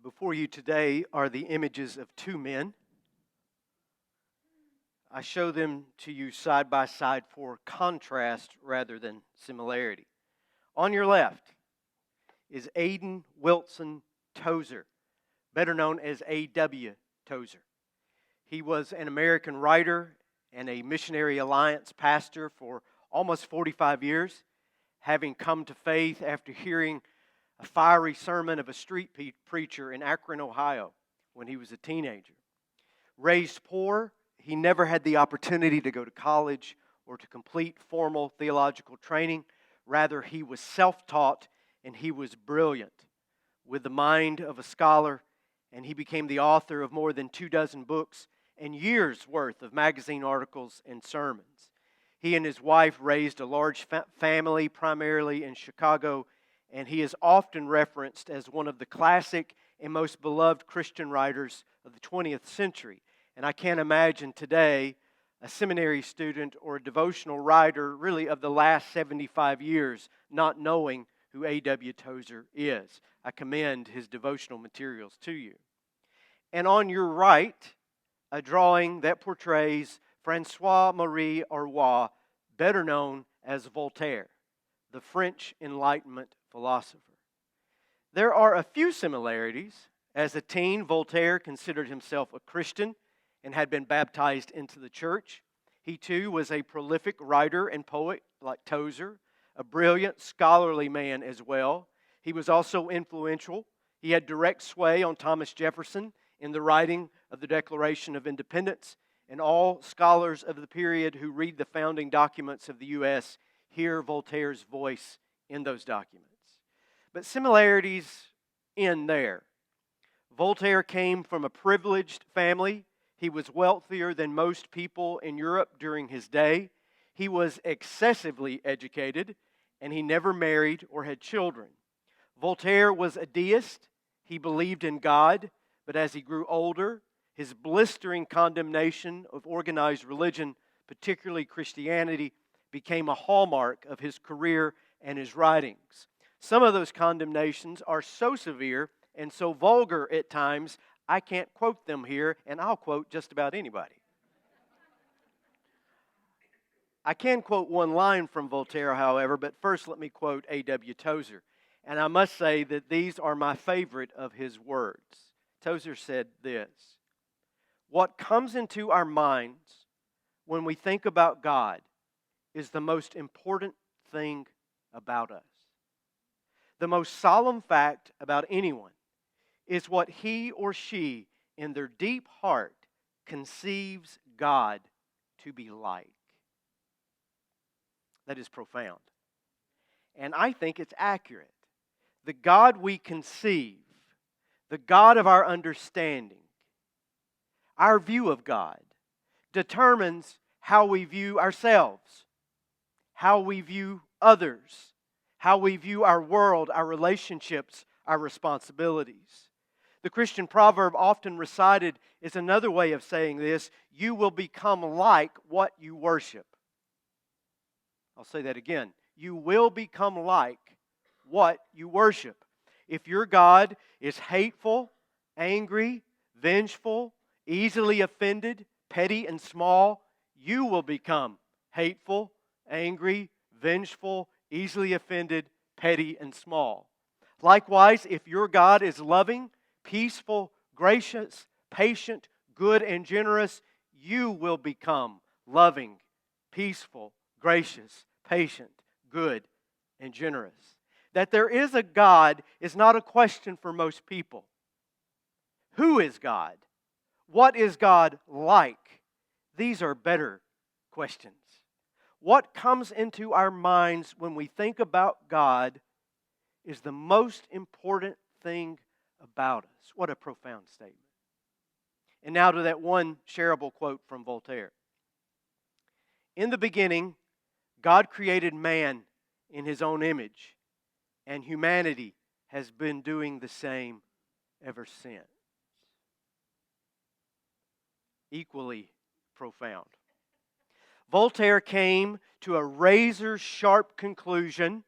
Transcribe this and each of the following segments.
Before you today are the images of two men. I show them to you side by side for contrast rather than similarity. On your left is Aidan Wilson Tozer, better known as A.W. Tozer. He was an American writer and a Missionary Alliance pastor for almost 45 years, having come to faith after hearing a fiery sermon of a street preacher in Akron, Ohio, when he was a teenager. Raised poor, he never had the opportunity to go to college or to complete formal theological training. Rather, he was self-taught and he was brilliant, with the mind of a scholar, and he became the author of more than 24 books and years' worth of magazine articles and sermons. He and his wife raised a large family, primarily in Chicago, and he is often referenced as one of the classic and most beloved Christian writers of the 20th century. And I can't imagine today a seminary student or a devotional writer really of the last 75 years not knowing who A.W. Tozer is. I commend his devotional materials to you. And on your right, a drawing that portrays François-Marie Arouet, better known as Voltaire, the French Enlightenment philosopher. There are a few similarities. As a teen, Voltaire considered himself a Christian and had been baptized into the church. He too was a prolific writer and poet like Tozer, a brilliant scholarly man as well. He was also influential. He had direct sway on Thomas Jefferson in the writing of the Declaration of Independence, and all scholars of the period who read the founding documents of the U.S. hear Voltaire's voice in those documents. But similarities end there. Voltaire came from a privileged family. He was wealthier than most people in Europe during his day. He was excessively educated, and he never married or had children. Voltaire was a deist. He believed in God, but as he grew older, his blistering condemnation of organized religion, particularly Christianity, became a hallmark of his career and his writings. Some of those condemnations are so severe and so vulgar at times, I can't quote them here, and I'll quote just about anybody. I can quote one line from Voltaire, however, but first let me quote A.W. Tozer. And I must say that these are my favorite of his words. Tozer said this: "What comes into our minds when we think about God is the most important thing about us. The most solemn fact about anyone is what he or she in their deep heart conceives God to be like." That is profound. And I think it's accurate. The God we conceive, the God of our understanding, our view of God, determines how we view ourselves, how we view others, how we view our world, our relationships, our responsibilities. The Christian proverb often recited is another way of saying this: you will become like what you worship. I'll say that again. You will become like what you worship. If your God is hateful, angry, vengeful, easily offended, petty and small, you will become hateful, angry, vengeful, easily offended, petty and small. Likewise, if your God is loving, peaceful, gracious, patient, good, and generous, you will become loving, peaceful, gracious, patient, good, and generous. That there is a God is not a question for most people. Who is God? What is God like? These are better questions. What comes into our minds when we think about God is the most important thing about us. What a profound statement. And now to that one shareable quote from Voltaire. "In the beginning, God created man in His own image, and humanity has been doing the same ever since." Equally profound. Voltaire came to a razor-sharp conclusion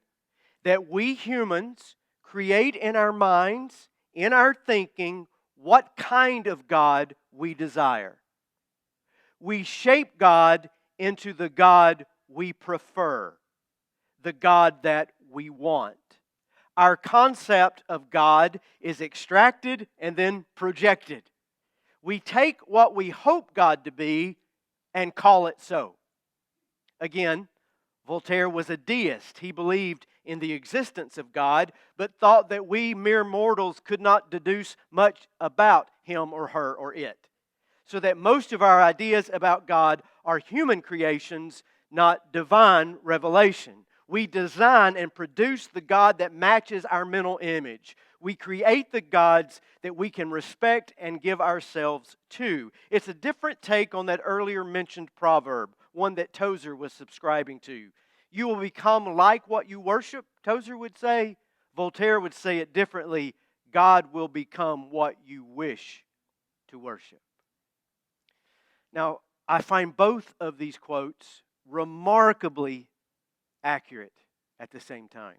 that we humans create in our minds, in our thinking what kind of God we desire. We shape God into the God we prefer, the God that we want. Our concept of God is extracted and then projected. We take what we hope God to be and call it so. Again, Voltaire was a deist. He believed in the existence of God, but thought that we mere mortals could not deduce much about him or her or it. So that most of our ideas about God are human creations, not divine revelation. We design and produce the God that matches our mental image. We create the gods that we can respect and give ourselves to. It's a different take on that earlier mentioned proverb, one that Tozer was subscribing to. You will become like what you worship, Tozer would say. Voltaire would say it differently. God will become what you wish to worship. Now, I find both of these quotes remarkably accurate at the same time.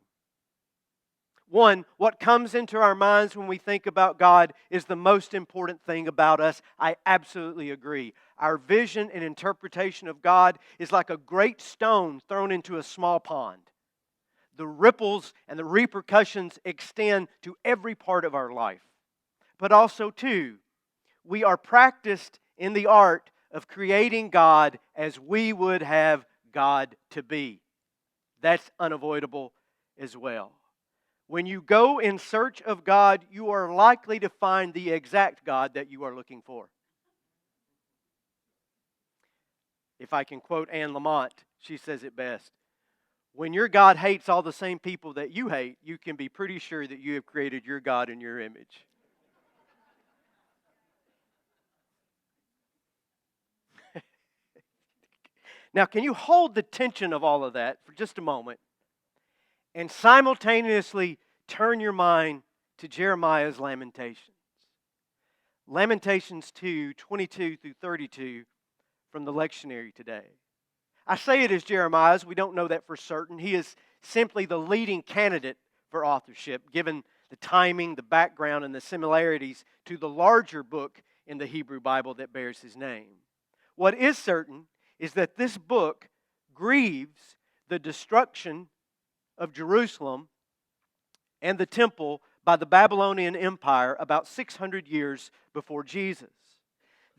One, what comes into our minds when we think about God is the most important thing about us. I absolutely agree. Our vision and interpretation of God is like a great stone thrown into a small pond. The ripples and the repercussions extend to every part of our life. But also, too, we are practiced in the art of creating God as we would have God to be. That's unavoidable as well. When you go in search of God, you are likely to find the exact God that you are looking for. If I can quote Anne Lamott, she says it best. When your God hates all the same people that you hate, you can be pretty sure that you have created your God in your image. Now, can you hold the tension of all of that for just a moment and simultaneously turn your mind to Jeremiah's Lamentations? Lamentations 2, 22 through 32 from the lectionary today. I say it is Jeremiah's. We don't know that for certain. He is simply the leading candidate for authorship, given the timing, the background, and the similarities to the larger book in the Hebrew Bible that bears his name. What is certain is that this book grieves the destruction of Jerusalem and the temple by the Babylonian Empire about 600 years before Jesus.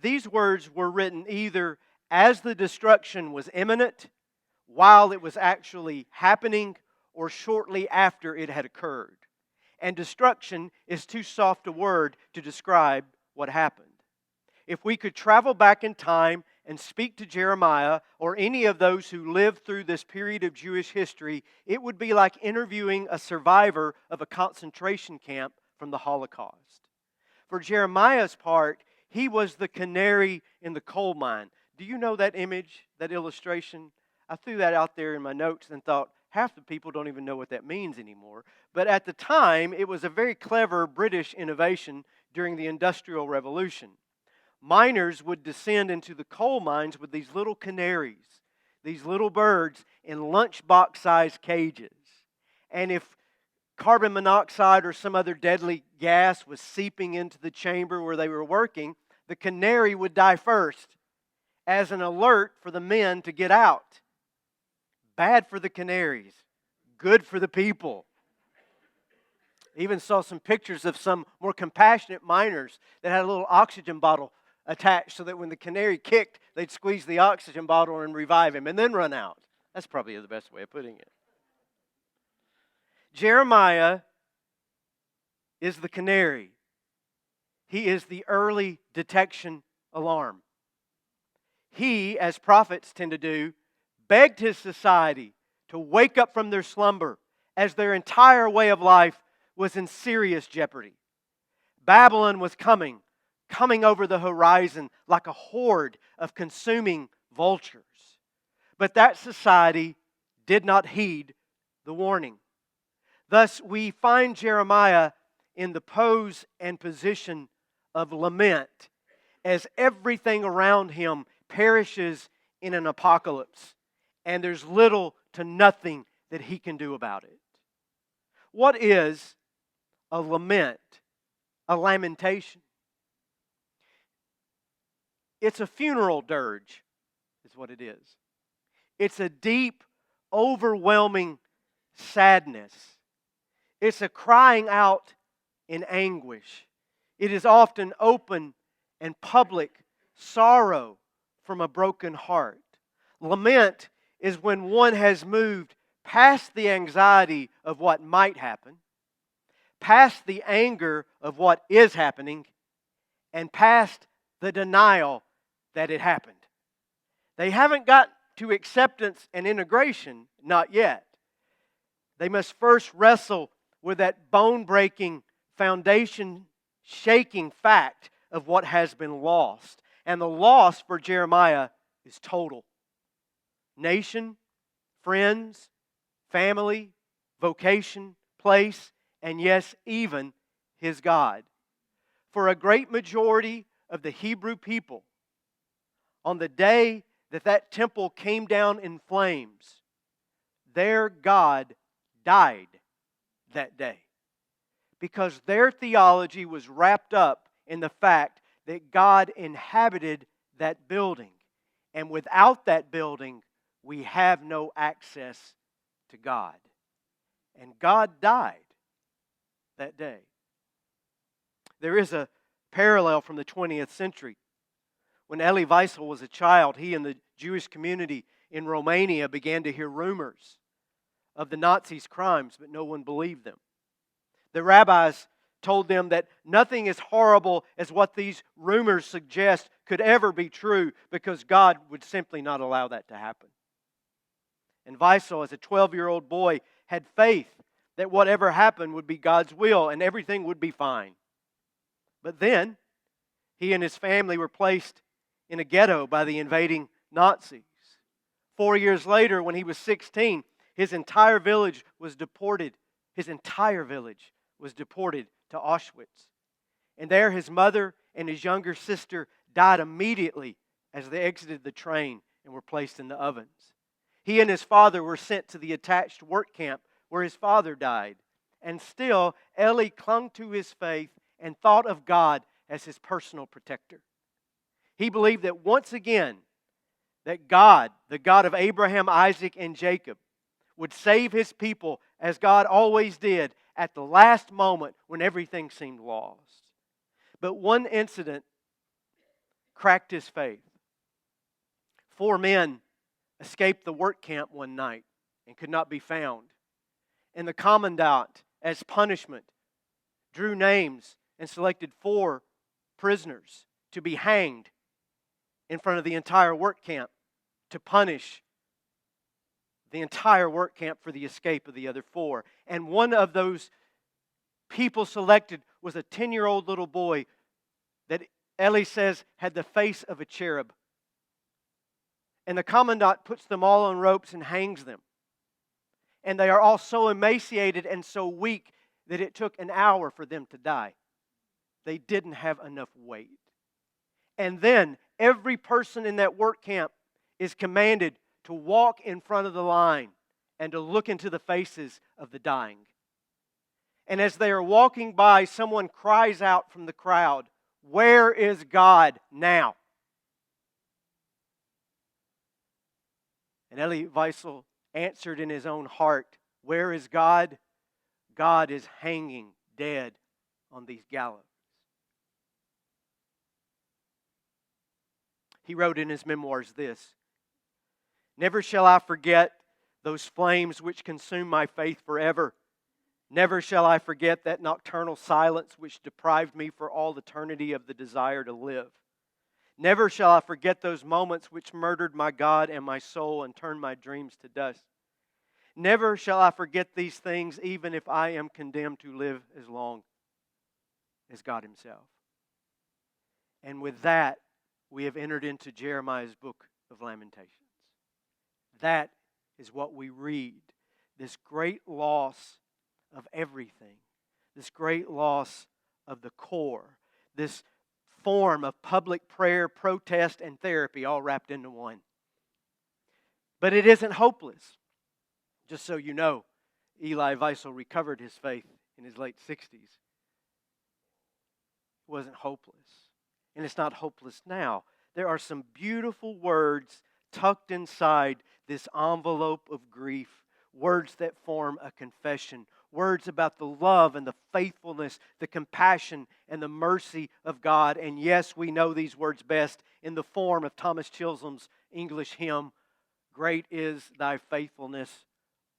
These words were written either as the destruction was imminent, while it was actually happening, or shortly after it had occurred. And destruction is too soft a word to describe what happened. If we could travel back in time and speak to Jeremiah or any of those who lived through this period of Jewish history, it would be like interviewing a survivor of a concentration camp from the Holocaust. For Jeremiah's part, he was the canary in the coal mine. Do you know that image, that illustration? I threw that out there in my notes and thought, half the people don't even know what that means anymore. But at the time, it was a very clever British innovation during the Industrial Revolution. Miners would descend into the coal mines with these little canaries, these little birds in lunchbox-sized cages. And if carbon monoxide or some other deadly gas was seeping into the chamber where they were working, the canary would die first as an alert for the men to get out. Bad for the canaries, good for the people. Even saw some pictures of some more compassionate miners that had a little oxygen bottle attached so that when the canary kicked, they'd squeeze the oxygen bottle and revive him and then run out. That's probably the best way of putting it. Jeremiah is the canary. He is the early detection alarm. He, as prophets tend to do, begged his society to wake up from their slumber as their entire way of life was in serious jeopardy. Babylon was coming over the horizon like a horde of consuming vultures. But that society did not heed the warning. Thus, we find Jeremiah in the pose and position of lament as everything around him perishes in an apocalypse, and there's little to nothing that he can do about it. What is a lament a lamentation. It's a funeral dirge, is what it is. It's a deep, overwhelming sadness. It's a crying out in anguish. It is often open and public sorrow from a broken heart. Lament is when one has moved past the anxiety of what might happen, past the anger of what is happening, and past the denial that it happened. They haven't got to acceptance and integration, not yet. They must first wrestle with that bone-breaking, foundation-shaking fact of what has been lost. And the loss for Jeremiah is total. Nation, friends, family, vocation, place, and yes, even his God. For a great majority of the Hebrew people, on the day that temple came down in flames, their God died that day. Because their theology was wrapped up in the fact that God inhabited that building. And without that building, we have no access to God. And God died that day. There is a parallel from the 20th century. When Elie Wiesel was a child, he and the Jewish community in Romania began to hear rumors of the Nazis' crimes, but no one believed them. The rabbis told them that nothing as horrible as what these rumors suggest could ever be true because God would simply not allow that to happen. And Wiesel, as a 12-year-old boy, had faith that whatever happened would be God's will and everything would be fine. But then, he and his family were placed in a ghetto by the invading Nazis. 4 years later, when he was 16, his entire village was deported. His entire village was deported to Auschwitz. And there his mother and his younger sister died immediately as they exited the train and were placed in the ovens. He and his father were sent to the attached work camp where his father died. And still, Elie clung to his faith and thought of God as his personal protector. He believed that once again, that God, the God of Abraham, Isaac, and Jacob, would save his people as God always did at the last moment when everything seemed lost. But one incident cracked his faith. 4 men escaped the work camp one night and could not be found. And the commandant, as punishment, drew names and selected 4 prisoners to be hanged in front of the entire work camp to punish the entire work camp for the escape of the other 4. And one of those people selected was a 10-year-old little boy that Elie says had the face of a cherub. And the commandant puts them all on ropes and hangs them. And they are all so emaciated and so weak that it took an hour for them to die. They didn't have enough weight. And then every person in that work camp is commanded to walk in front of the line and to look into the faces of the dying. And as they are walking by, someone cries out from the crowd, "Where is God now?" And Elie Wiesel answered in his own heart, "Where is God? God is hanging dead on these gallows." He wrote in his memoirs this: "Never shall I forget those flames which consume my faith forever. Never shall I forget that nocturnal silence which deprived me for all eternity of the desire to live. Never shall I forget those moments which murdered my God and my soul and turned my dreams to dust. Never shall I forget these things, even if I am condemned to live as long as God Himself." And with that, we have entered into Jeremiah's book of Lamentations. That is what we read. This great loss of everything. This great loss of the core. This form of public prayer, protest, and therapy all wrapped into one. But it isn't hopeless. Just so you know, Elie Wiesel recovered his faith in his late 60s. wasn't hopeless. And it's not hopeless now. There are some beautiful words tucked inside this envelope of grief, words that form a confession, words about the love and the faithfulness, the compassion and the mercy of God. And yes, we know these words best in the form of Thomas Chisholm's English hymn, "Great is thy faithfulness,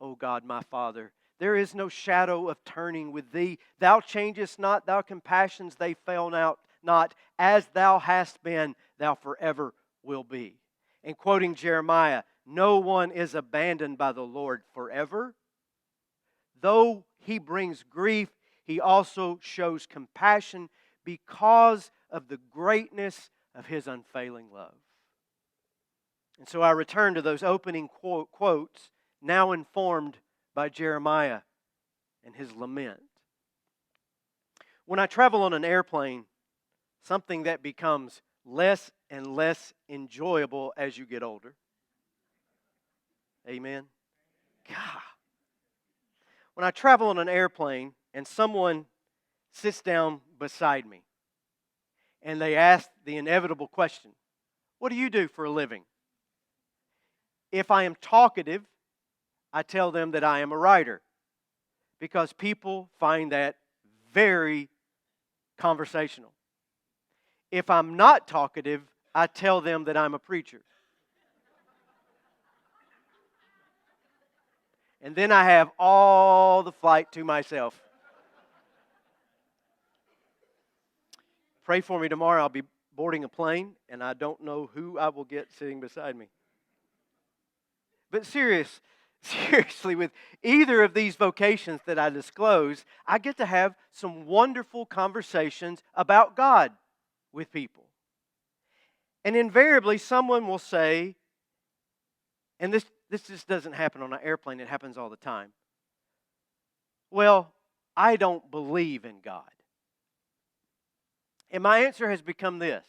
O God my Father. There is no shadow of turning with thee. Thou changest not, thy compassions, they fail not. As thou hast been, thou forever will be." And quoting Jeremiah, "No one is abandoned by the Lord forever. Though He brings grief, He also shows compassion because of the greatness of His unfailing love." And so I return to those opening quotes, now informed by Jeremiah and his lament. When I travel on an airplane, something that becomes less and less enjoyable as you get older. Amen? God. When I travel on an airplane and someone sits down beside me and they ask the inevitable question, "What do you do for a living?" If I am talkative, I tell them that I am a writer, because people find that very conversational. If I'm not talkative, I tell them that I'm a preacher. And then I have all the flight to myself. Pray for me tomorrow. I'll be boarding a plane, and I don't know who I will get sitting beside me. But seriously, with either of these vocations that I disclose, I get to have some wonderful conversations about God with people. And invariably, someone will say, and this just doesn't happen on an airplane, it happens all the time, "Well, I don't believe in God." And my answer has become this.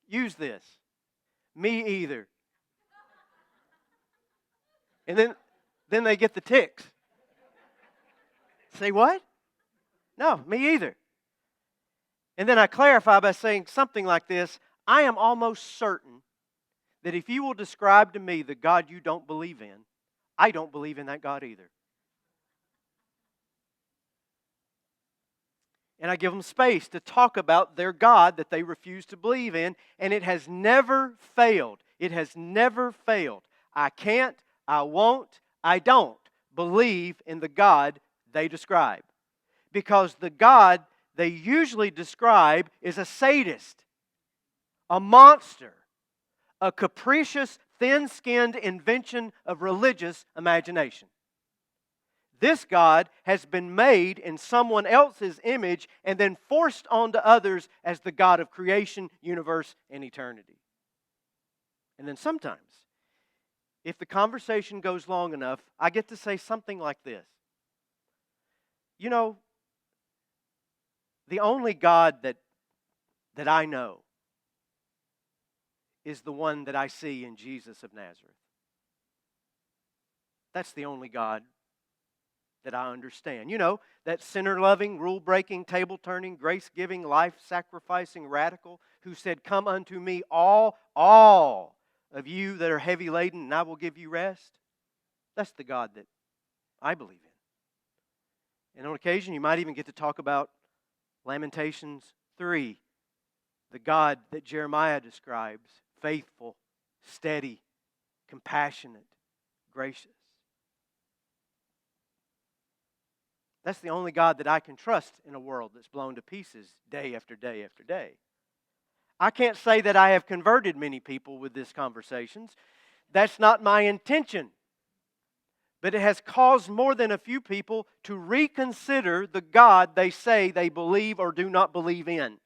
Use this. "Me either." And then they get the ticks. Say, "What?" "No, me either." And then I clarify by saying something like this: "I am almost certain that if you will describe to me the God you don't believe in, I don't believe in that God either." And I give them space to talk about their God that they refuse to believe in, and it has never failed. It has never failed. I can't, I won't, I don't believe in the God they describe. Because the God they usually describe is a sadist, a monster, a capricious, thin-skinned invention of religious imagination. This God has been made in someone else's image and then forced onto others as the God of creation, universe, and eternity. And then sometimes, if the conversation goes long enough, I get to say something like this: "You know, the only God that I know is the one that I see in Jesus of Nazareth. That's the only God that I understand. You know, that sinner-loving, rule-breaking, table-turning, grace-giving, life-sacrificing radical who said, 'Come unto me, all of you that are heavy laden, and I will give you rest.' That's the God that I believe in." And on occasion, you might even get to talk about Lamentations 3, the God that Jeremiah describes: faithful, steady, compassionate, gracious. That's the only God that I can trust in a world that's blown to pieces day after day after day. I can't say that I have converted many people with these conversations. That's not my intention. But it has caused more than a few people to reconsider the God they say they believe or do not believe in.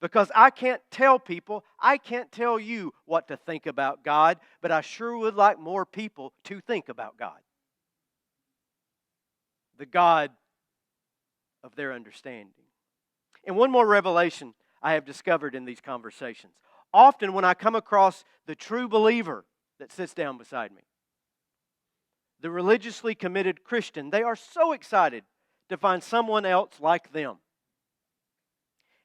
Because I can't tell people, I can't tell you what to think about God, but I sure would like more people to think about God. The God of their understanding. And one more revelation I have discovered in these conversations. Often when I come across the true believer that sits down beside me, the religiously committed Christian, they are so excited to find someone else like them.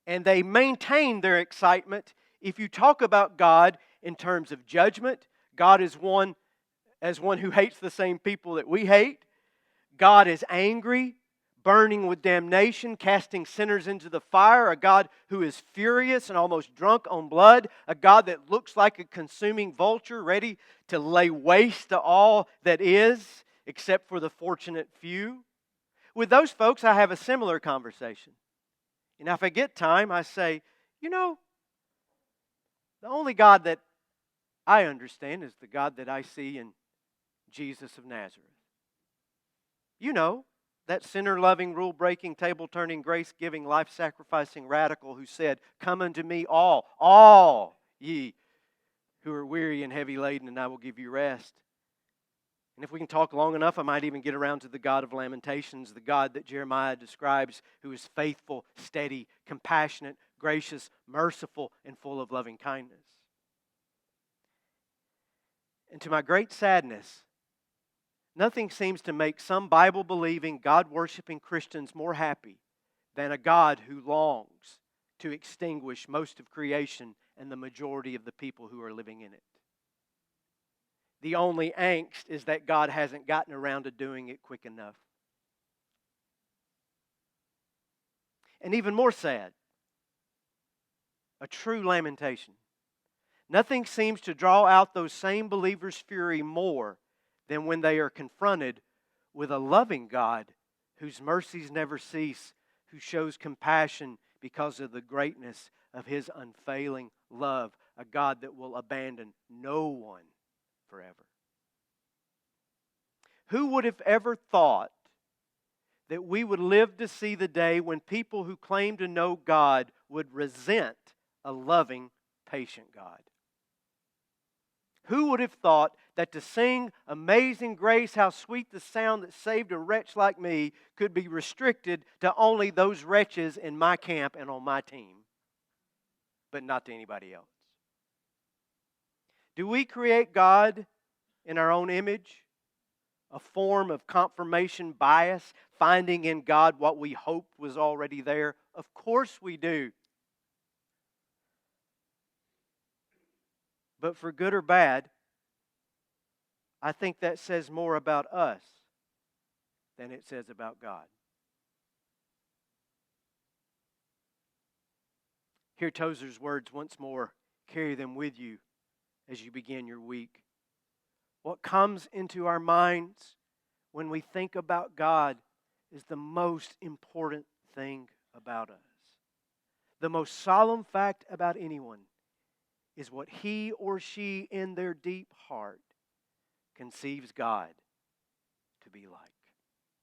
And they maintain their excitement if you talk about God in terms of judgment. God is one who hates the same people that we hate. God is angry, burning with damnation, casting sinners into the fire. A God who is furious and almost drunk on blood. A God that looks like a consuming vulture, ready to lay waste to all that is, except for the fortunate few. With those folks, I have a similar conversation. And if I get time, I say, the only God that I understand is the God that I see in Jesus of Nazareth. That sinner-loving, rule-breaking, table-turning, grace-giving, life-sacrificing radical who said, "Come unto me all ye who are weary and heavy laden, and I will give you rest." And if we can talk long enough, I might even get around to the God of Lamentations, the God that Jeremiah describes, who is faithful, steady, compassionate, gracious, merciful, and full of loving kindness. And to my great sadness, nothing seems to make some Bible-believing, God-worshiping Christians more happy than a God who longs to extinguish most of creation and the majority of the people who are living in it. The only angst is that God hasn't gotten around to doing it quick enough. And even more sad, a true lamentation. Nothing seems to draw out those same believers' fury more than when they are confronted with a loving God whose mercies never cease, who shows compassion because of the greatness of His unfailing love, a God that will abandon no one forever. Who would have ever thought that we would live to see the day when people who claim to know God would resent a loving, patient God? Who would have thought that to sing "Amazing Grace, how sweet the sound that saved a wretch like me" could be restricted to only those wretches in my camp and on my team, but not to anybody else? Do we create God in our own image? A form of confirmation bias, finding in God what we hoped was already there? Of course we do. But for good or bad, I think that says more about us than it says about God. Hear Tozer's words once more. Carry them with you as you begin your week. What comes into our minds when we think about God is the most important thing about us. The most solemn fact about anyone is what he or she in their deep heart conceives God to be like.